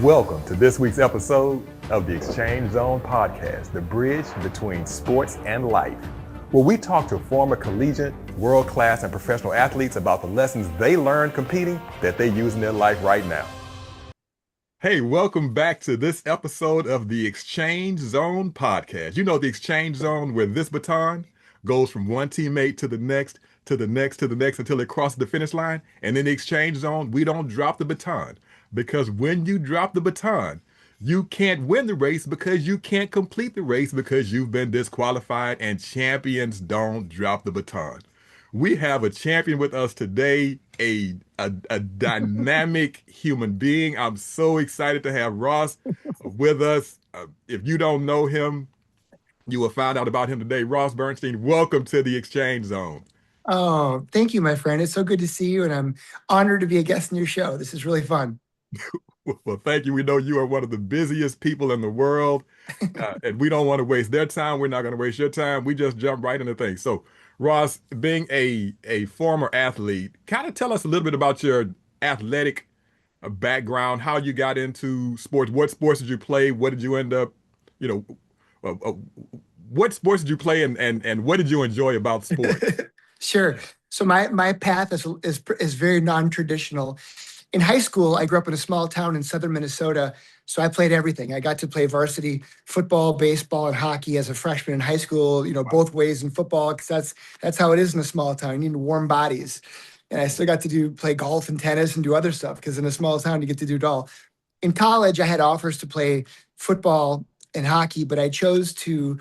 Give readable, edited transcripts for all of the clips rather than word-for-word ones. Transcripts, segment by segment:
Welcome to this week's episode of the Exchange Zone podcast, the bridge between sports and life, where we talk to former collegiate, world-class, and professional athletes about the lessons they learned competing that they use in their life right now. Hey, welcome back to this episode of the Exchange Zone podcast. You know the Exchange Zone where this baton goes from one teammate to the next, to the next, to the next until it crosses the finish line. And in the Exchange Zone, we don't drop the baton. Because when you drop the baton, you can't win the race because you can't complete the race because you've been disqualified, and champions don't drop the baton. We have a champion with us today, a dynamic human being. I'm so excited to have Ross with us. If you don't know him, you will find out about him today. Ross Bernstein, welcome to the Exchange Zone. Oh, thank you, my friend. It's so good to see you, and I'm honored to be a guest in your show. This is really fun. Well, thank you. We know you are one of the busiest people in the world, and we don't want to waste their time. We're not going to waste your time. We just jump right into things. So, Ross, being a former athlete, kind of tell us a little bit about your athletic background, how you got into sports. What sports did you play? What did you end up, you know, uh, uh, what sports did you play, and what did you enjoy about sports? Sure. So my path is very non-traditional. In high school, I grew up in a small town in southern Minnesota, so I played everything. I got to play varsity football, baseball, and hockey as a freshman in high school. You know, both ways in football, because that's how it is in a small town. You need warm bodies, and I still got to play golf and tennis and do other stuff because in a small town you get to do it all. In college, I had offers to play football and hockey, but I chose to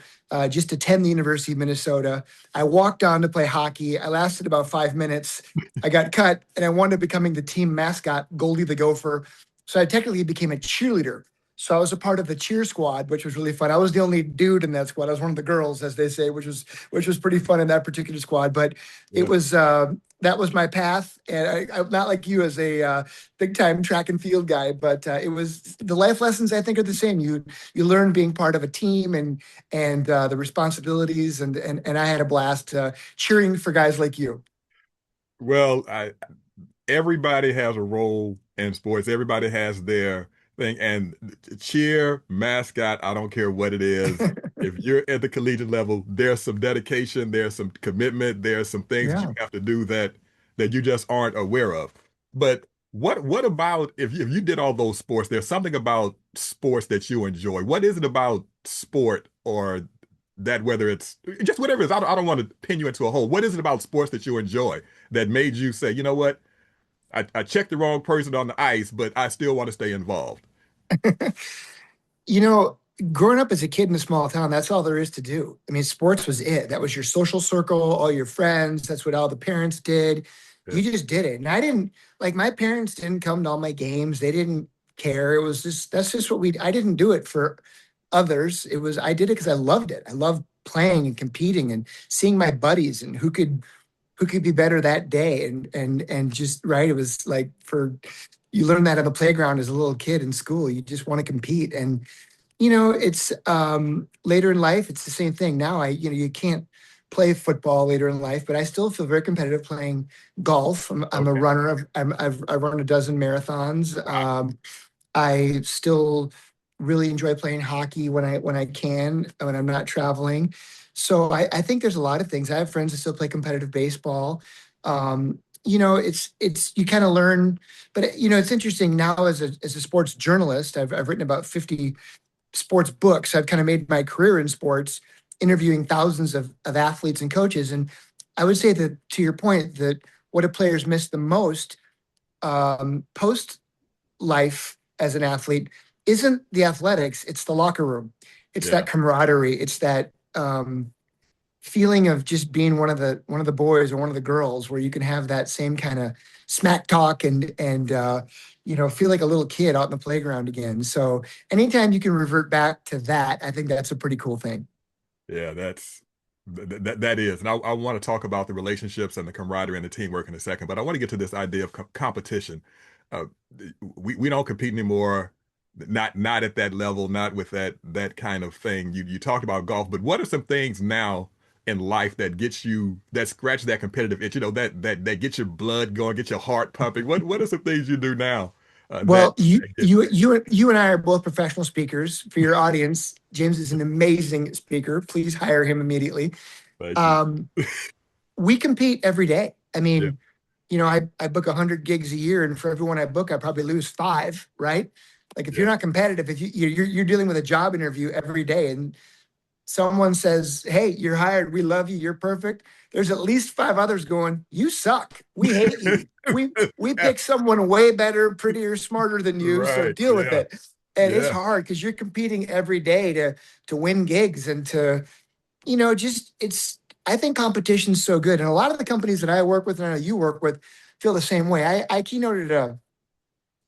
just attend the University of Minnesota. I walked on to play hockey. I lasted about 5 minutes. I got cut, and I wound up becoming the team mascot, Goldie the Gopher. So I technically became a cheerleader. So I was a part of the cheer squad, which was really fun. I was the only dude in that squad. I was one of the girls, as they say, which was pretty fun in that particular squad. But it was that was my path, and I'm not like you as a big time track and field guy, but it was the life lessons. I think are the same. You learn being part of a team and the responsibilities, and I had a blast cheering for guys like you. Well, everybody has a role in sports. Everybody has their thing. And cheer, mascot, I don't care what it is. If you're at the collegiate level, there's some dedication, there's some commitment, there's some things that you Yeah. have to do that you just aren't aware of. But what about if you did all those sports, there's something about sports that you enjoy. What is it about sport or that whether it's just whatever it is, I don't want to pin you into a hole. What is it about sports that you enjoy that made you say, you know what? I checked the wrong person on the ice, but I still want to stay involved. You know, growing up as a kid in a small town, that's all there is to do. I mean, sports was it. That was your social circle, all your friends. That's what all the parents did. Yeah. You just did it. And I didn't like my parents didn't come to all my games. They didn't care. It was just that's just what I didn't do it for others. I did it because I loved it. I loved playing and competing and seeing my buddies and who could be better that day and just right. It was like for you learn that on the playground as a little kid in school. You just want to compete. And it's later in life, it's the same thing. Now you can't play football later in life, but I still feel very competitive playing golf. I'm a Okay. runner. I've run a dozen marathons. Wow. I still really enjoy playing hockey when I can, when I'm not traveling. So I think there's a lot of things. I have friends that still play competitive baseball. It's you kind of learn, but it's interesting now as a sports journalist. I've written about 50 sports books. I've kind of made my career in sports, interviewing thousands of athletes and coaches. And I would say that to your point, that what do players miss the most post life as an athlete isn't the athletics, it's the locker room. It's Yeah. that camaraderie. It's that feeling of just being one of the boys or one of the girls where you can have that same kind of smack talk and feel like a little kid out in the playground again. So anytime you can revert back to that, I think that's a pretty cool thing. Yeah, that is. And I want to talk about the relationships and the camaraderie and the teamwork in a second, but I want to get to this idea of competition. Uh, we don't compete anymore, not at that level, not with that kind of thing. You talked about golf, but what are some things now in life that scratch that competitive itch, that gets your blood going, get your heart pumping? What are some things you do now Well, That gets me. you and I are both professional speakers. For your audience, James is an amazing speaker. Please hire him immediately. Thank you. Um, we compete every day. I Yeah. mean, I book 100 gigs a year, and for everyone I book, I probably lose five, right? Like if you're Yeah. not competitive, if you're dealing with a job interview every day, and someone says, "Hey, you're hired. We love you. You're perfect." There's at least five others going, "You suck. We hate you. We Yeah. pick someone way better, prettier, smarter than you. So Right. deal with Yeah. it." And it's Yeah. hard because you're competing every day to win gigs and to just it's. I think competition's so good, and a lot of the companies that I work with and I know you work with feel the same way. I keynoted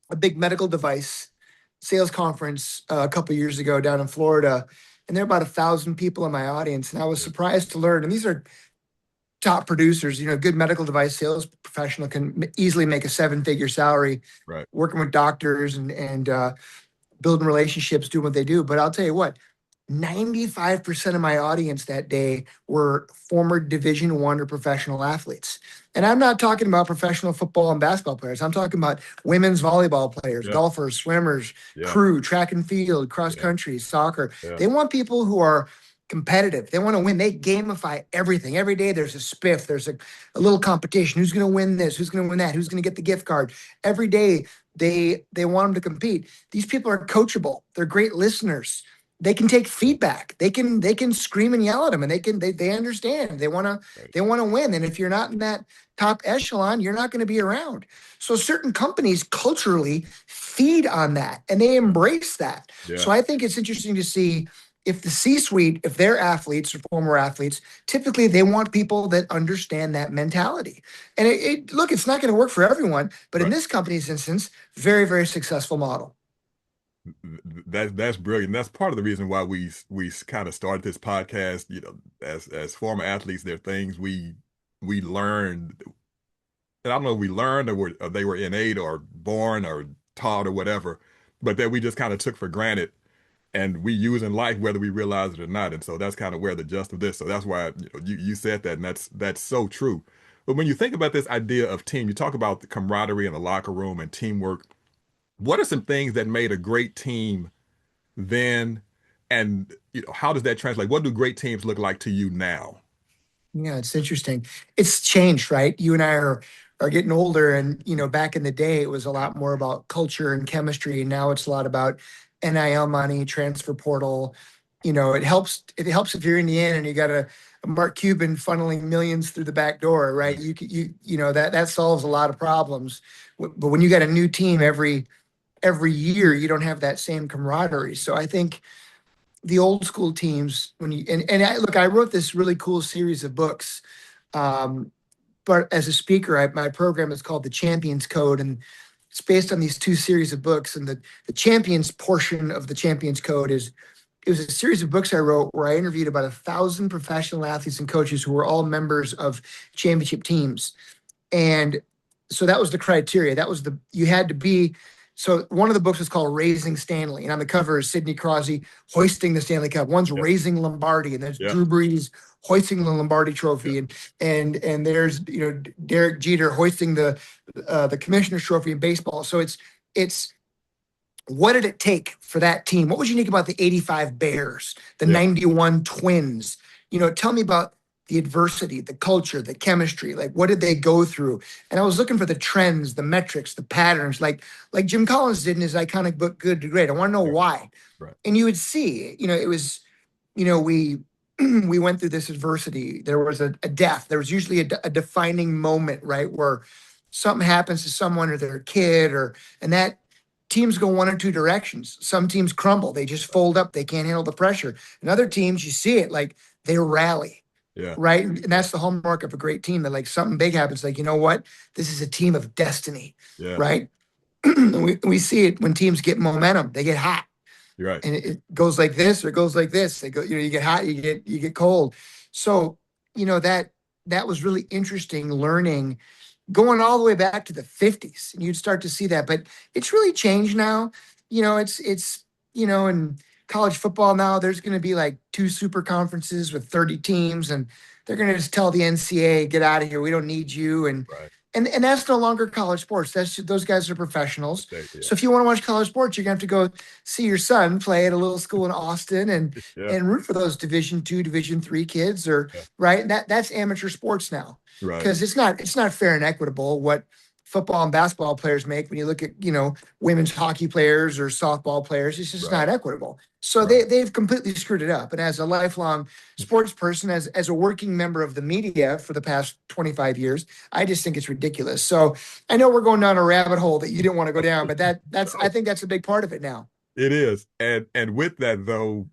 a big medical device sales conference a couple years ago down in Florida, and there are about 1,000 people in my audience, and I was Yeah. surprised to learn. And these are top producers. Good medical device sales professional can easily make a seven-figure salary Right. working with doctors and building relationships, doing what they do. But I'll tell you what, 95% of my audience that day were former Division One or professional athletes. And I'm not talking about professional football and basketball players. I'm talking about women's volleyball players, Yeah. golfers, swimmers, Yeah. crew, track and field, cross Yeah. country, soccer. Yeah. They want people who are competitive. They want to win. They gamify everything. Every day there's a spiff, there's a little competition. Who's going to win this? Who's going to win that? Who's going to get the gift card? Every day they want them to compete. These people are coachable. They're great listeners. They can take feedback. They can scream and yell at them, and they understand. They want to Right. win. And if you're not in that top echelon, you're not going to be around. So certain companies culturally feed on that, and they embrace that. Yeah. So I think it's interesting to see if the C-suite, if they're athletes or former athletes, typically they want people that understand that mentality. And look, it's not going to work for everyone, but in Right. this company's instance, very, very successful model. That's brilliant. That's part of the reason why we kind of started this podcast. As former athletes, there are things we learned. And I don't know if we learned or they were innate or born or taught or whatever, but that we just kind of took for granted and we use in life whether we realize it or not. And so that's kind of where the gist of this. So that's why you said that, and that's so true. But when you think about this idea of team, you talk about the camaraderie in the locker room and teamwork. What are some things that made a great team then, and how does that translate? What do great teams look like to you now? Yeah, it's interesting. It's changed, right? You and I are getting older, and back in the day, it was a lot more about culture and chemistry, and now it's a lot about NIL money, transfer portal. It helps if you're Indiana and you got a Mark Cuban funneling millions through the back door, right? That solves a lot of problems. But when you got a new team every year, you don't have that same camaraderie. So I think the old school teams, when you and I wrote this really cool series of books. Um, but as a speaker, my program is called the Champions Code, and it's based on these two series of books. And the Champions portion of the Champions Code it was a series of books I wrote where I interviewed about 1,000 professional athletes and coaches who were all members of championship teams. And so that was the criteria. You had to be. So one of the books was called Raising Stanley, and on the cover is Sidney Crosby hoisting the Stanley Cup. One's Yeah. Raising Lombardi, and there's Yeah. Drew Brees hoisting the Lombardi Trophy, Yeah. and there's Derek Jeter hoisting the Commissioner's Trophy in baseball. So it's what did it take for that team? What was unique about the 85 Bears, the Yeah. 91 Twins? Tell me about the adversity, the culture, the chemistry. Like, what did they go through? And I was looking for the trends, the metrics, the patterns, like Jim Collins did in his iconic book, Good to Great. I want to know Right. why. Right. And you would see, it was, we we went through this adversity. There was a death. There was usually a defining moment, right, where something happens to someone or their kid, and that teams go one or two directions. Some teams crumble. They just fold up. They can't handle the pressure. And other teams, you see it, like they rally, Yeah. right? And that's the hallmark of a great team, that like something big happens. Like, you know what? This is a team of destiny, Yeah. right? we see it when teams get momentum. They get hot. You're right. And it goes like this or it goes like this. They go, you get hot, you get cold. So, that was really interesting learning, going all the way back to the 50s. And you'd start to see that. But it's really changed now. It's in college football now, there's going to be like two super conferences with 30 teams, and they're going to just tell the NCAA, get out of here. We don't need you. And Right. And that's no longer college sports. Those guys are professionals. Yeah. So if you want to watch college sports, you're gonna have to go see your son play at a little school in Austin Yeah. and root for those Division II, Division III kids, or Yeah. right. That's amateur sports now, Right. because it's not fair and equitable what football and basketball players make when you look at women's hockey players or softball players. It's just Right. not equitable. So Right. they've completely screwed it up. And as a lifelong sports person, as a working member of the media for the past 25 years, I just think it's ridiculous. So I know we're going down a rabbit hole that you didn't want to go down, but I think that's a big part of it now. It is. And with that though,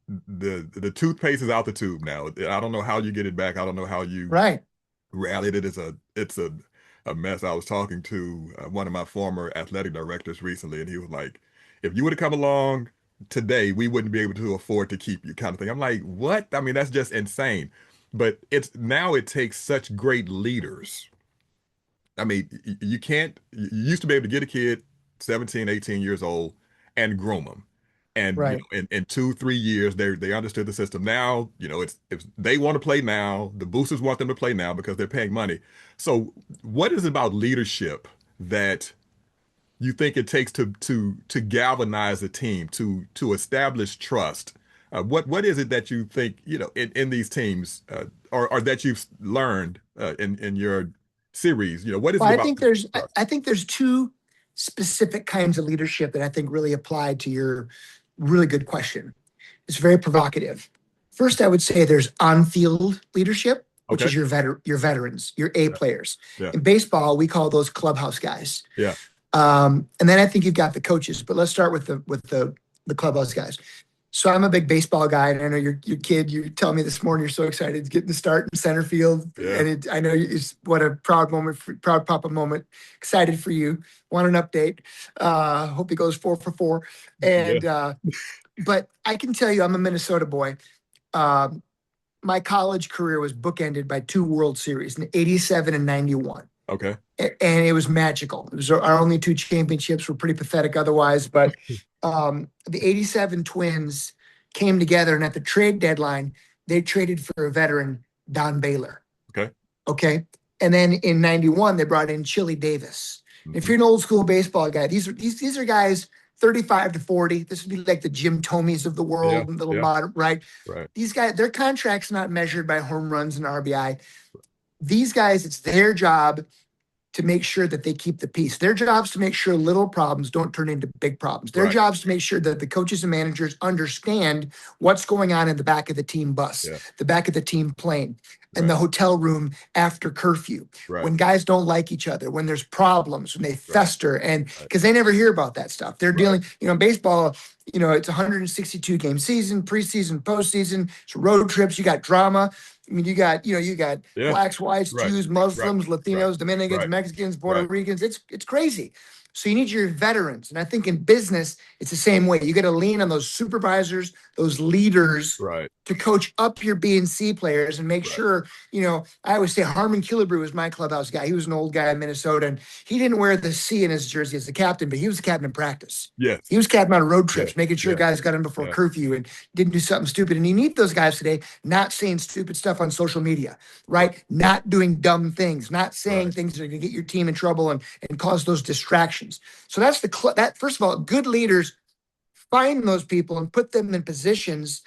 the toothpaste is out the tube now. I don't know how you get it back. I don't know how you Right. rallied it. It's a mess. I was talking to one of my former athletic directors recently, and he was like, if you would have come along today, we wouldn't be able to afford to keep you, kind of thing. I'm like, what? I mean, that's just insane. But it takes such great leaders. I mean, you can't, you used to be able to get a kid 17, 18 years old and groom them. And, Right. in 2, 3 years, they understood the system. Now, it's, if they want to play now, the boosters want them to play now because they're paying money. So what is it about leadership that you think it takes to galvanize a team, to establish trust? What is it that you think, in these teams, or that you've learned in your series? What is Well, it I about think there's trust? I think there's two specific kinds of leadership that I think really apply to your really good question. It's very provocative. First, I would say there's on-field leadership, which Okay. is your veterans, your A Yeah. players. Yeah. In baseball, we call those clubhouse guys. Yeah. And then I think you've got the coaches, but let's start with the clubhouse guys. So I'm a big baseball guy, and I know your kid. You tell me this morning you're so excited to get the start in center field, Yeah. and I know it's what a proud moment, proud papa moment. Excited for you. Want an update? Hope he goes 4 for 4. And but I can tell you, I'm a Minnesota boy. Um, my college career was bookended by 2 World Series in '87 and '91. Okay. And it was magical. It was our only 2 championships. Were pretty pathetic otherwise, but the '87 Twins came together, and at the trade deadline, they traded for a veteran, Don Baylor. Okay. Okay, and then in '91 they brought in Chili Davis. If you're an old school baseball guy, these are guys 35 to 40. This would be like the Jim Tomeys of the world, Yeah. little Yeah. modern, right? Right. These guys, their contract's not measured by home runs and RBI. These guys, it's their job to make sure that they keep the peace. Their job's to make sure little problems don't turn into big problems. Their Right. job's to make sure that the coaches and managers understand what's going on in the back of the team bus, Yeah. the back of the team plane, and Right. the hotel room after curfew. Right. When guys don't like each other, when there's problems, when they fester, and Right. because they never hear about that stuff. They're Right. dealing, in baseball, it's 162 game season, preseason, postseason, it's road trips, you got drama. I mean, you got Yeah. blacks, whites, Right. Jews, Muslims, Right. Latinos, Dominicans, Right. Mexicans, Puerto Right. Ricans. It's crazy. So you need your veterans. And I think in business, it's the same way. You got to lean on those supervisors, those leaders Right. to coach up your B and C players and make Right. sure, I always say Harmon Killebrew was my clubhouse guy. He was an old guy in Minnesota, and he didn't wear the C in his jersey as the captain, but he was the captain in practice. Yes. He was captain on road trips, Yeah. making sure Yeah. guys got in before Yeah. curfew and didn't do something stupid. And you need those guys today not saying stupid stuff on social media, right? Not doing dumb things, not saying Right. things that are going to get your team in trouble and cause those distractions. So that's that. First of all, good leaders find those people and put them in positions,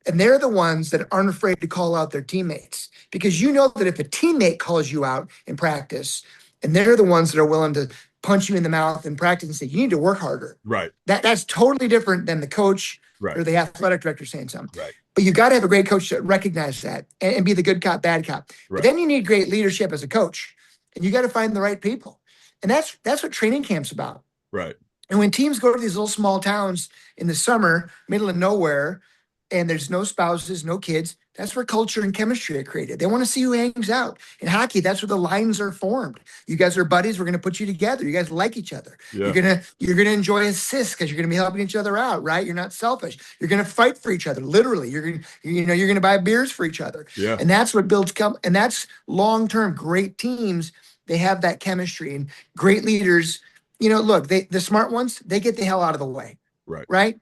and they're the ones that aren't afraid to call out their teammates, because you know that if a teammate calls you out in practice, and they're the ones that are willing to punch you in the mouth in practice and say you need to work harder. Right. That's totally different than the coach Right. or the athletic director saying something. Right. But you got to have a great coach to recognize that and be the good cop, bad cop. Right. But then you need great leadership as a coach, and you got to find the right people. And that's what training camp's about. Right. And when teams go to these little small towns in the summer, middle of nowhere, and there's no spouses, no kids, that's where culture and chemistry are created. They want to see who hangs out. In hockey, that's where the lines are formed. You guys are buddies. We're going to put you together. You guys like each other. Yeah. You're gonna enjoy assists because you're going to be helping each other out, right? You're not selfish. You're going to fight for each other. Literally, you're going to buy beers for each other. Yeah. And that's what builds and that's long-term. Great teams, they have that chemistry, and great leaders. Look, the smart ones, they get the hell out of the way. Right. Right.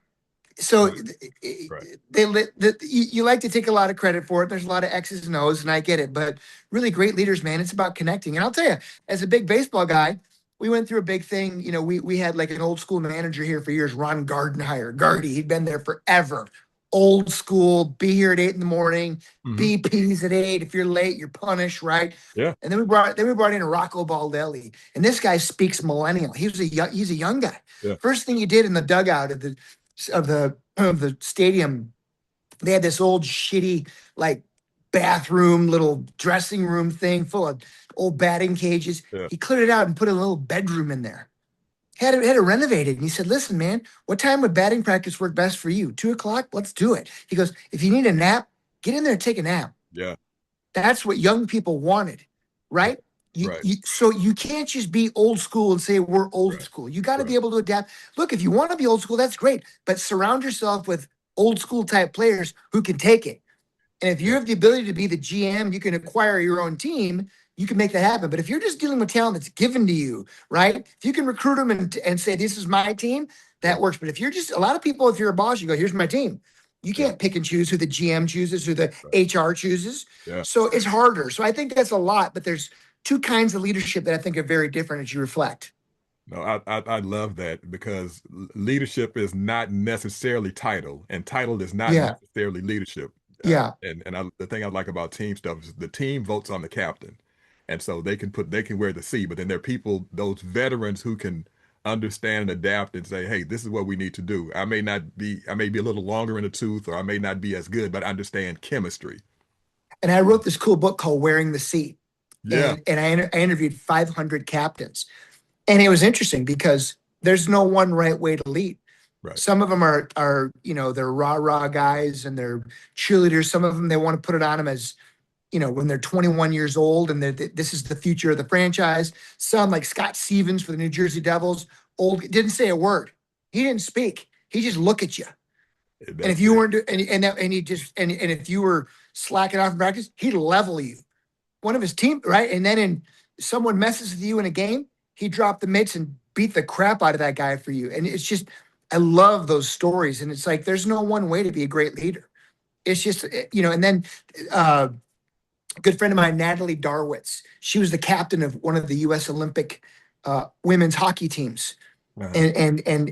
So Right. Right. you like to take a lot of credit for it. There's a lot of X's and O's, and I get it. But really great leaders, man, it's about connecting. And I'll tell you, as a big baseball guy, we went through a big thing. You know, we had like an old school manager here for years, Ron Gardenhire. Gardy, he'd been there forever. Old school, be here at 8 in the morning, Hmm. BP's at 8. If you're late, you're punished, right? Yeah. And then we brought in Rocco Baldelli. And this guy speaks millennial. He's a young guy. Yeah. First thing he did in the dugout of the stadium, they had this old shitty like bathroom, little dressing room thing full of old batting cages. Yeah. He cleared it out and put a little bedroom in there. Had it renovated. And he said, "Listen, man, what time would batting practice work best for you? 2 o'clock? Let's do it." He goes, "If you need a nap, get in there and take a nap." Yeah. That's what young people wanted, right? Right. So you can't just be old school and say we're old Right. school. You got to be Right. able to adapt. Look, if you want to be old school, that's great, but surround yourself with old school type players who can take it. And if you Yeah. have the ability to be the GM, you can acquire your own team. You can make that happen. But if you're just dealing with talent that's given to you, right? If you can recruit them and say this is my team, Yeah. that works. But if you're just a lot of people, if you're a boss, you go, "Here's my team." You Yeah. can't pick and choose who the GM chooses, who the Right. HR chooses. Yeah. So it's harder. So I think that's a lot, but there's two kinds of leadership that I think are very different as you reflect. No, I love that because leadership is not necessarily title, and title is not Yeah. necessarily leadership. Yeah. The thing I like about team stuff is the team votes on the captain, and so they can wear the C. But then there are people, those veterans, who can understand and adapt and say, "Hey, this is what we need to do. I may be a little longer in the tooth, or I may not be as good, but I understand chemistry." And I wrote this cool book called Wearing the Seat. Yeah. And I interviewed 500 captains. And it was interesting because there's no one right way to lead. Right. Some of them are they're rah-rah guys and they're cheerleaders. Some of them, they want to put it on them as, when they're 21 years old and this is the future of the franchise. Some like Scott Stevens for the New Jersey Devils, old, didn't say a word. He didn't speak. He just look at you. And if That's you it. weren't, and he just, and if you were slacking off in practice, he'd level you. One of his team, right? And then someone messes with you in a game, he dropped the mitts and beat the crap out of that guy for you. And it's just, I love those stories. And it's like, there's no one way to be a great leader. It's just, and then a good friend of mine, Natalie Darwitz, she was the captain of one of the U.S. Olympic women's hockey teams. Uh-huh.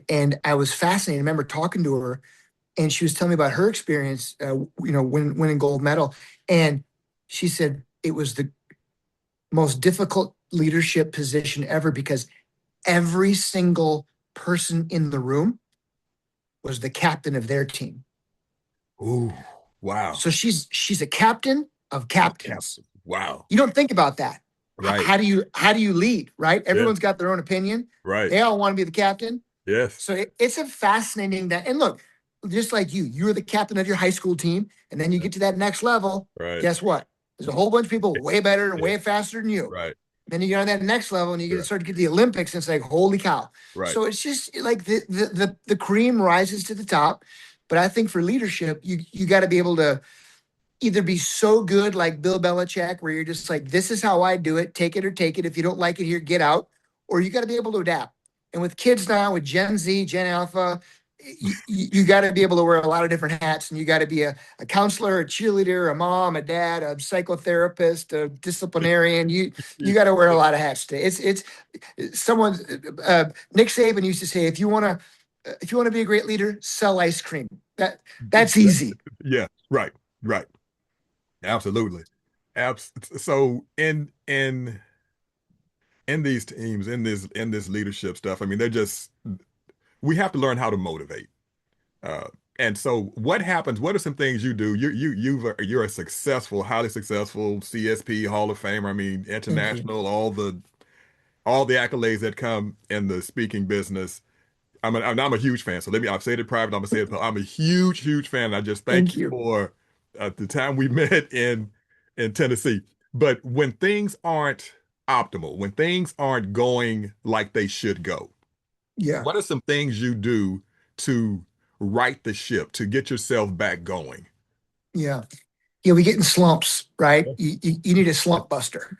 And I was fascinated. I remember talking to her and she was telling me about her experience, winning gold medal. And she said it was the most difficult leadership position ever because every single person in the room was the captain of their team. Ooh, wow. So she's a captain of Of captains. captain. Wow. You don't think about that. Right. How do you lead, right? Yeah. Everyone's got their own opinion. Right. They all want to be the captain. Yes. So it's a fascinating that. And look, just like you're the captain of your high school team, and then you get to that next level. Right. Guess what? There's a whole bunch of people way better and Yeah. way faster than you. Right. Then you get on that next level, and you get to Right. start to get the Olympics, and it's like, holy cow! Right. So it's just like the cream rises to the top. But I think for leadership, you got to be able to either be so good like Bill Belichick, where you're just like, this is how I do it, take it or take it. If you don't like it here, get out. Or you got to be able to adapt. And with kids now, with Gen Z, Gen Alpha, you got to be able to wear a lot of different hats, and you got to be a counselor, a cheerleader, a mom, a dad, a psychotherapist, a disciplinarian. You got to wear a lot of hats today. It's someone. Nick Saban used to say, if you want to be a great leader, sell ice cream. That's easy. Yeah. Right. Right. Absolutely. So in these teams, in this leadership stuff, I mean, we have to learn how to motivate. Uh, and so what happens? What are some things you do? You're a successful, highly successful CSP Hall of Famer. I mean, Thank you. international, all the accolades that come in the speaking business. I'm a huge fan. So I've said it private. I'm gonna say it. I'm a huge, huge fan. I just thank Thank you you. for the time we met in Tennessee. But when things aren't optimal, when things aren't going like they should go, Yeah. what are some things you do to right the ship, to get yourself back going? Yeah. Yeah. We get in slumps, right? You need a slump buster.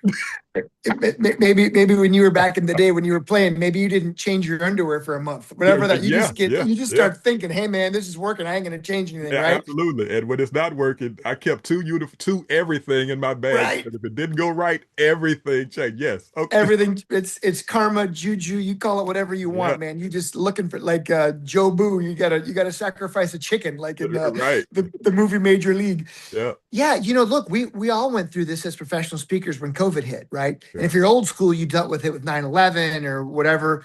Maybe when you were back in the day when you were playing, maybe you didn't change your underwear for a month. Whatever that you Yeah, just get, yeah, you just yeah. start thinking, hey man, this is working. I ain't gonna change anything, Yeah, right? absolutely. And when it's not working, I kept two everything in my bag. Right. Because if it didn't go right, everything changed. Yes. Okay. Everything, it's karma, juju, you call it whatever you Yeah. want, man. You just looking for like Joe Boo, you gotta sacrifice a chicken, like in Right. the movie Major League. Yeah. Yeah, look, we all went through this as professional speakers when COVID hit, right? And Yeah. if you're old school, you dealt with it with 9/11 or whatever,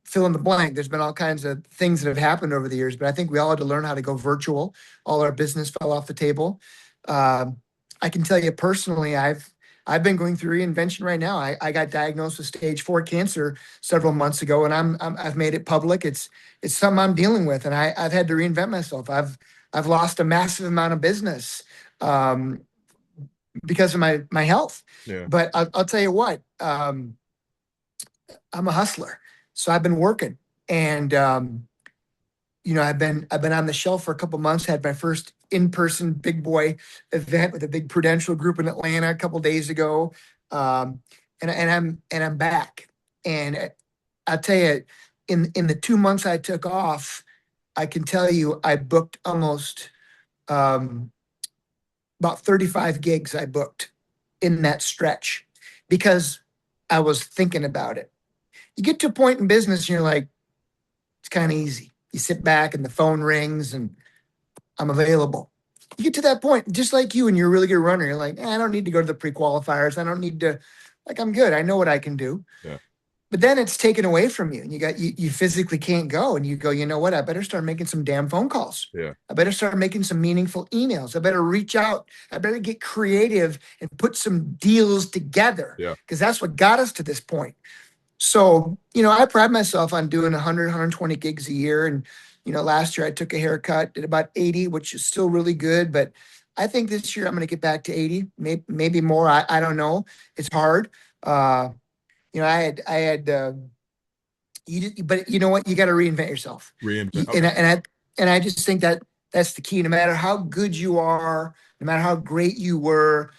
fill in the blank. There's been all kinds of things that have happened over the years, but I think we all had to learn how to go virtual. All our business fell off the table. Um, I can tell you personally, I've been going through reinvention right now. I got diagnosed with stage 4 cancer several months ago, and I've made it public. It's something I'm dealing with, and I've had to reinvent myself. I've lost a massive amount of business um, because of my health. Yeah. But I'll tell you what. I'm a hustler, so I've been working, and I've been on the shelf for a couple months. Had my first in-person big boy event with a big Prudential group in Atlanta a couple days ago, um, and I'm back. And I'll tell you, in the 2 months I took off, I can tell you I booked almost um, about 35 gigs. I booked in that stretch because I was thinking about it. You get to a point in business and you're like, it's kind of easy. You sit back and the phone rings and I'm available. You get to that point, just like you, and you're a really good runner. You're like, I don't need to go to the pre-qualifiers. I don't need to, like, I'm good. I know what I can do. Yeah. But then it's taken away from you and you physically can't go. And you go, you know what? I better start making some damn phone calls. Yeah. I better start making some meaningful emails. I better reach out. I better get creative and put some deals together Yeah. because that's what got us to this point. So, I pride myself on doing 100, 120 gigs a year. And, last year I took a haircut, did about 80, which is still really good. But I think this year I'm going to get back to 80, maybe more. I don't know. It's hard. But you know what? You got to reinvent yourself. Reinvent. And Okay. I just think that that's the key. No matter how good you are, no matter how great you were,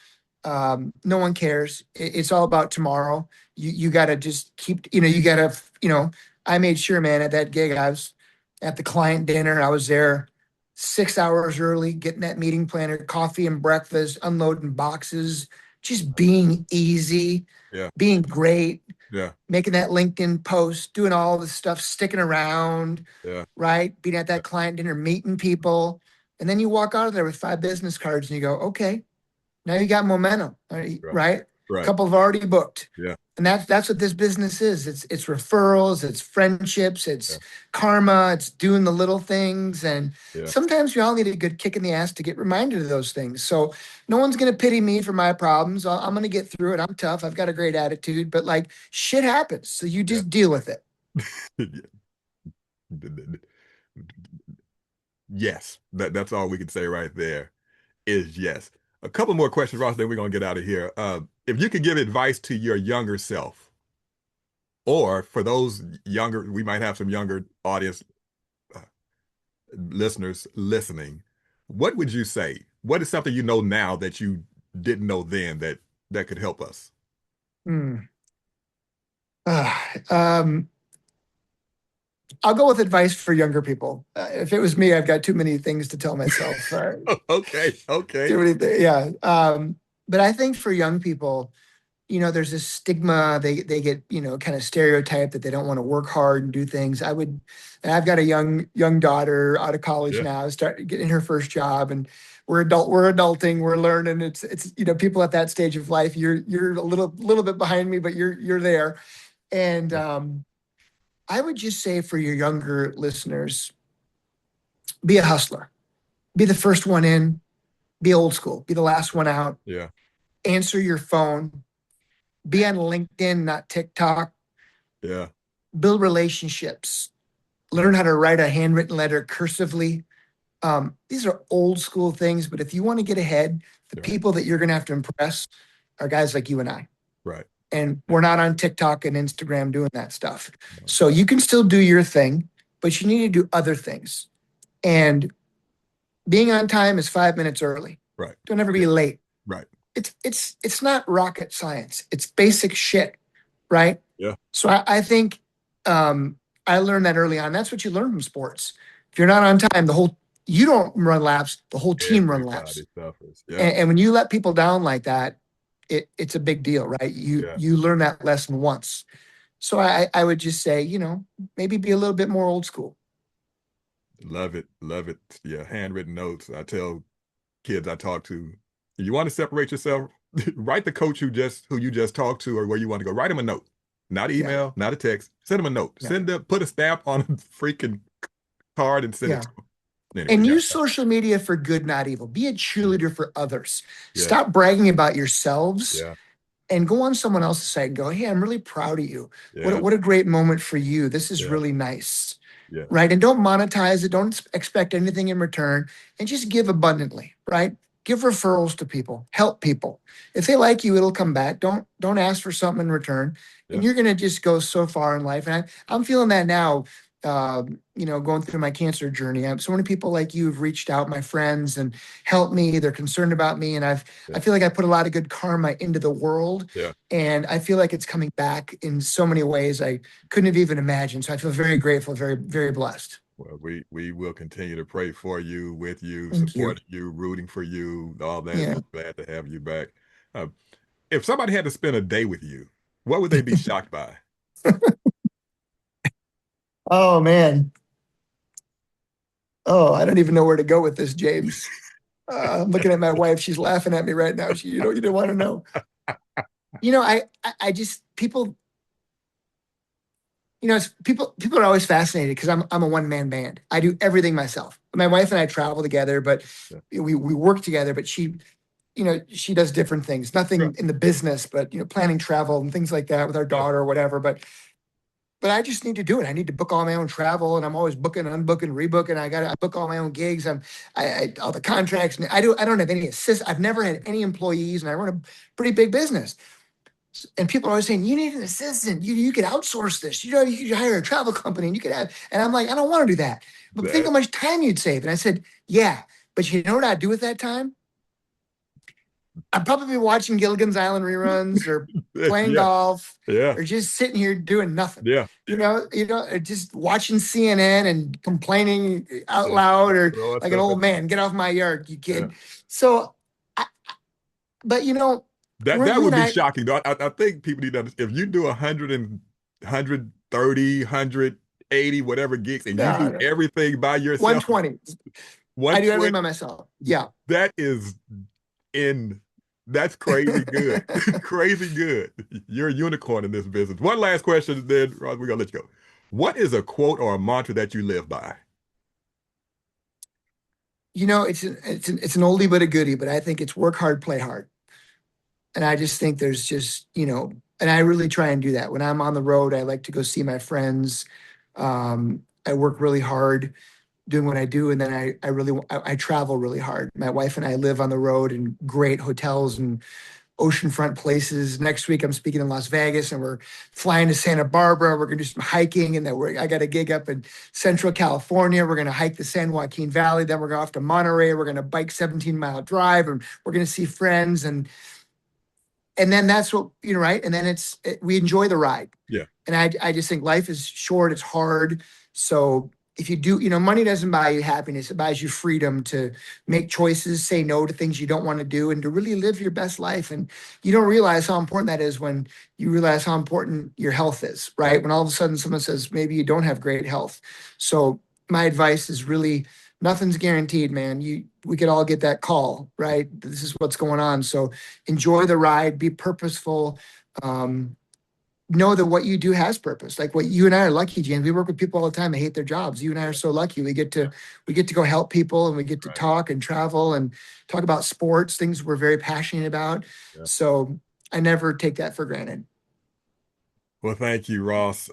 no one cares. It's all about tomorrow. You got to just keep, you got to, I made sure, man, at that gig, I was at the client dinner. I was there 6 hours early, getting that meeting planner, coffee and breakfast, unloading boxes, just being easy, Yeah. being great, Yeah. making that LinkedIn post, doing all the stuff, sticking around, Yeah. right? Being at Yeah. that client dinner, meeting people. And then you walk out of there with 5 business cards and you go, okay, now you got momentum, Right. right? A Right. couple have already booked. Yeah. And that's what this business is. It's referrals, it's friendships, Yeah. it's karma, it's doing the little things. And Yeah. sometimes we all need a good kick in the ass to get reminded of those things. So no one's gonna pity me for my problems. I'm gonna get through it. I'm tough. I've got a great attitude, but like shit happens. So you Yeah. just deal with it. Yes. That's all we can say right there is yes. A couple more questions, Ross, then we're gonna get out of here. If you could give advice to your younger self, or for those younger, we might have some younger audience uh, listeners listening, what would you say? What is something you know now that you didn't know then that could help us? Hmm. Ah, I'll go with advice for younger people. If it was me, I've got too many things to tell myself. Okay. Okay. Too many yeah. But I think for young people, there's this stigma. They get, kind of stereotyped that they don't want to work hard and do things. And I've got a young daughter out of college Yeah. now, start getting her first job, and we're adulting, we're learning. It's people at that stage of life. You're a little bit behind me, but you're there. And I would just say for your younger listeners, be a hustler, be the first one in, be old school, be the last one out, Yeah. answer your phone, be on LinkedIn, not TikTok, Yeah. build relationships, Yeah. learn how to write a handwritten letter cursively. These are old school things, but if you want to get ahead, the Yeah. people that you're going to have to impress are guys like you and I. Right. And we're not on TikTok and Instagram doing that stuff. So you can still do your thing, but you need to do other things. And being on time is 5 minutes early. Right. Don't ever be late. Right. it's not rocket science. It's basic shit, right? Yeah. So I think I learned that early on. That's what you learn from sports. If you're not on time, the whole you don't run laps, the whole team run laps. Everybody suffers. Yeah. And when you let people down like that, it's a big deal, right? You Yeah. you learn that lesson once. So I would just say, maybe be a little bit more old school. Love it. Love it. Yeah. Handwritten notes. I tell kids I talk to, if you want to separate yourself, write the coach who you just talked to or where you want to go. Write him a note. Not Yeah, email, not a text. Send him a note. yeah, Put a stamp on a freaking card and send it yeah. to him. Anyway, And yeah. use social media for good, not evil. Be a Yeah. cheerleader for others. Yeah. Stop bragging about yourselves Yeah. and go on someone else's site and go, hey, I'm really proud of you. Yeah. What a great moment for you. This is Yeah. really nice. Yeah. Right. And don't monetize it. Don't expect anything in return and just give abundantly. Right. Give referrals to people, help people. If they like you, it'll come back. Don't ask for something in return. And Yeah. you're going to just go so far in life. And I'm feeling that now, going through my cancer journey. So many people like you have reached out, my friends, and helped me. They're concerned about me. And I Yeah. feel like I put a lot of good karma into the world. Yeah. And I feel like it's coming back in so many ways I couldn't have even imagined. So I feel very grateful, very, very blessed. Well, we will continue to pray for you, with you, Thank you. supporting you, rooting for you, all that. Yeah. Glad to have you back. Uh, if somebody had to spend a day with you, what would they be shocked by? Oh man. Oh, I don't even know where to go with this, James. I'm looking at my wife. She's laughing at me right now. You don't want to know. I just people. People are always fascinated because I'm a one man band. I do everything myself. My wife and I travel together, but Yeah. we work together. But she does different things. Yeah. Nothing in the business, but planning travel and things like that with our Yeah. daughter or whatever. But I just need to do it. I need to book all my own travel, and I'm always booking, unbooking, rebooking. I book all my own gigs. All the contracts. And I don't have any assist. I've never had any employees, and I run a pretty big business. And people are always saying, you need an assistant. You could outsource this. You could hire a travel company, and you could have. And I'm like, I don't want to do that. But think That, how much time you'd save. And I said, yeah. But you know what I'd do with that time? I'd probably be watching Gilligan's Island reruns or playing yeah. golf Yeah. or just sitting here doing nothing. Yeah. Just watching CNN and complaining out Just loud or throwing like an stuff at old man, get off my yard, you yeah. kid. So, but That you would and be I, shocking. Though. I think people need to understand if you do 180, whatever gigs, and you do no, everything by yourself, 120. I do everything 120, by myself. Yeah. that is in that's crazy good. Crazy good. You're a unicorn in this business. One last question, then Ross, we're gonna let you go. What is a quote or a mantra that you live by? It's an oldie but a goodie, but I think it's work hard, play hard. And I just think there's just, and I really try and do that. When I'm on the road, I like to go see my friends. I work really hard doing what I do. And then I travel really hard. My wife and I live on the road in great hotels and oceanfront places. Next week, I'm speaking in Las Vegas and we're flying to Santa Barbara. We're going to do some hiking. And then I got a gig up in Central California. We're going to hike the San Joaquin Valley. Then we're going off to Monterey. We're going to bike 17-mile drive and we're going to see friends. And then that's what, right. And then we enjoy the ride. Yeah. And I just think life is short. It's hard. So if you do, money doesn't buy you happiness. It buys you freedom to make choices, say no to things you don't want to do, and to really live your best life. And you don't realize how important that is when you realize how important your health is, right? When all of a sudden someone says, maybe you don't have great health. So my advice is really nothing's guaranteed, man. We could all get that call, right? This is what's going on. So enjoy the ride, be purposeful. Know that what you do has purpose. Like what you and I are lucky, James. We work with people all the time. They hate their jobs. You and I are so lucky. We get to go help people and we get to Right. talk and travel and talk about sports, things we're very passionate about. Yeah. So I never take that for granted. Well, thank you, Ross.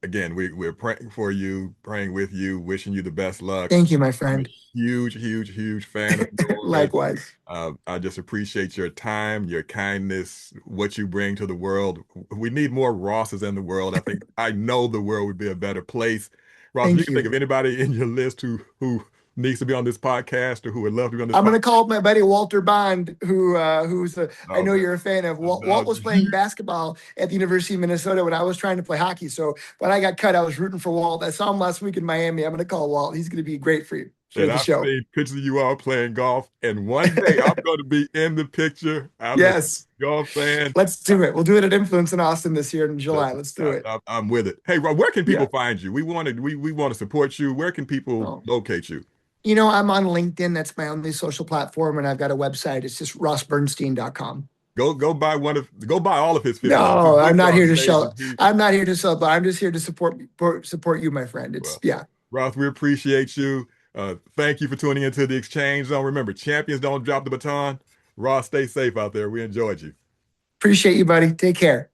Again, we're praying for you, praying with you, wishing you the best luck. Thank you, my I'm a friend. huge, huge, huge fan of yours. Likewise. I just appreciate your time, your kindness, what you bring to the world. We need more Rosses in the world. I know the world would be a better place. Ross, if you Thank can think you. of anybody in your list who needs to be on this podcast or who would love to be on this I'm podcast? gonna call up my buddy Walter Bond, who's I Oh, know man. you're a fan of. Walt No, was playing basketball at the University of Minnesota when I was trying to play hockey. So when I got cut, I was rooting for Walt. I saw him last week in Miami. I'm gonna call Walt. He's gonna be great for you for and the I've show. seen pictures of you all playing golf. And one day I'm going to be in the picture. I'm a Yes, golf fan. let's do it. We'll do it at Influence in Austin this year in July. Let's do it. I'm with it. Hey, Rob, where can people Yeah. find you? We want to support you. Where can people Oh. locate you? I'm on LinkedIn. That's my only social platform, and I've got a website. It's just rossbernstein.com. Go buy all of his films. His No, I'm books not are here to sell. amazing. I'm not here to sell, but I'm just here to support you, my friend. Well, Yeah. Ross, we appreciate you. Thank you for tuning into the Exchange Zone. Remember, champions don't drop the baton. Ross, stay safe out there. We enjoyed you. Appreciate you, buddy. Take care.